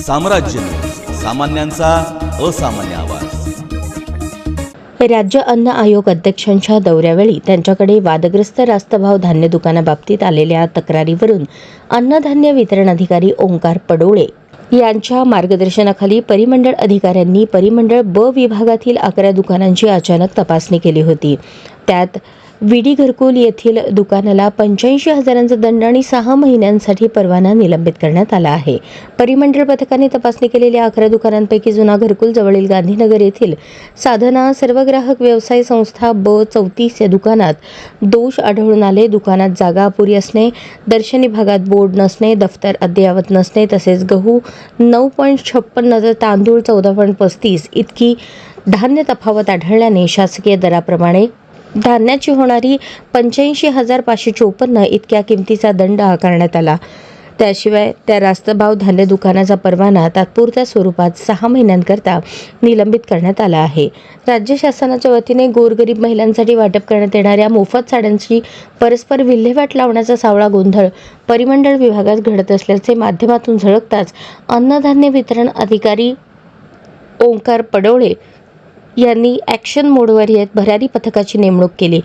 साम्राज्य न्यूज, सामान्यांचा असामान्य आवाज। राज्य अन्न आयोग अध्यक्षांच्या दौऱ्यावेळी त्यांच्याकडे वादग्रस्त रास्तभाव धान्य दुकानाबाबतीत आलेल्या तक्रारीवरून अन्नधान्य वितरण अधिकारी ओंकार पडोळे यांच्या मार्गदर्शनाखाली परिमंडळ अधिकाऱ्यांनी परिमंडळ ब विभागातील 11 दुकानांची अचानक तपासणी केली होती। त्यात विडी घरकुल येथील दुकानाला 85,000चा दंड आणि 6 महिन्यांसाठी परवाना निलंबित करण्यात आला आहे। परिमंडळ पथकाने तपासणी केलेल्या 11 दुकानांपैकी जुना घरकुल जवळील गांधीनगर येथील साधना सर्वग्राहक व्यवसाय संस्था ब 34 या दुकानात दोष आढळून आले। दुकानात जागा अपुरी असणे, दर्शनी भागात बोर्ड नसणे, दफ्तर अद्ययावत नसणे तसेच गहू 9.56 तर तांदूळ 14.35 इतकी धान्य तफावत आढळल्याने शासकीय दराप्रमाणे धान्याची होणारी 85,554 इतक्या किमतीचा दंड आकारण्यात आला। त्याशिवाय त्या रास्तभाव धान्य दुकानाचा परवाना तात्पुरत्या स्वरूपात 6 महिन्यांकरता निलंबित करण्यात आला आहे। राज्य शासनाच्या वतीने गोरगरीब महिलांसाठी वाटप करण्यात येणाऱ्या मोफत साड्यांची परस्पर विल्हेवाट लावण्याचा सावळा गोंधळ परिमंडळ विभागात घडत असल्याचे माध्यमातून झळकताच अन्नधान्य वितरण अधिकारी ओंकार पडोळे यांनी ॲक्शन मोडवर येत भरारी पथकाची नेमणूक केली।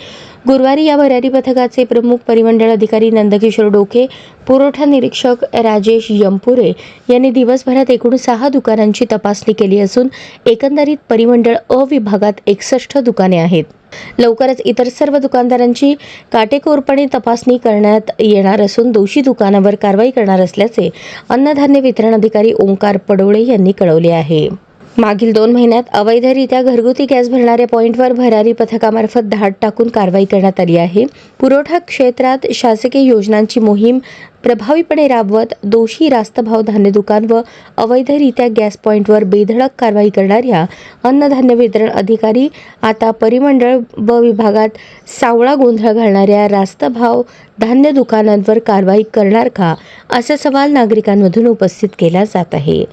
गुरुवारी या भरारी पथकाचे प्रमुख परिमंडळ अधिकारी नंदकिशोर डोके, पुरवठा निरीक्षक राजेश यमपुरे यांनी दिवसभरात एकूण 6 दुकानांची तपासणी केली असून एकंदरीत परिमंडळ अ विभागात 61 दुकाने आहेत। लवकरच इतर सर्व दुकानदारांची काटेकोरपणे तपासणी करण्यात येणार असून दोषी दुकानावर कारवाई करणार असल्याचे अन्नधान्य वितरण अधिकारी ओंकार पडोळे यांनी कळवले आहे। मागील 2 महिन्यात अवैधरित्या घरगुती गॅस भरणाऱ्या पॉईंटवर भरारी पथकामार्फत धाड टाकून कारवाई करण्यात आली आहे। पुरवठा क्षेत्रात शासकीय योजनांची मोहीम प्रभावीपणे राबवत दोषी रास्तभाव धान्य दुकान व अवैधरित्या गॅस पॉईंटवर बेधडक कारवाई करणाऱ्या अन्नधान्य वितरण अधिकारी आता परिमंडळ ब विभागात सावळा गोंधळ घालणाऱ्या रास्तभाव धान्य दुकानांवर कारवाई करणार का, असा सवाल नागरिकांमधून उपस्थित केला जात आहे।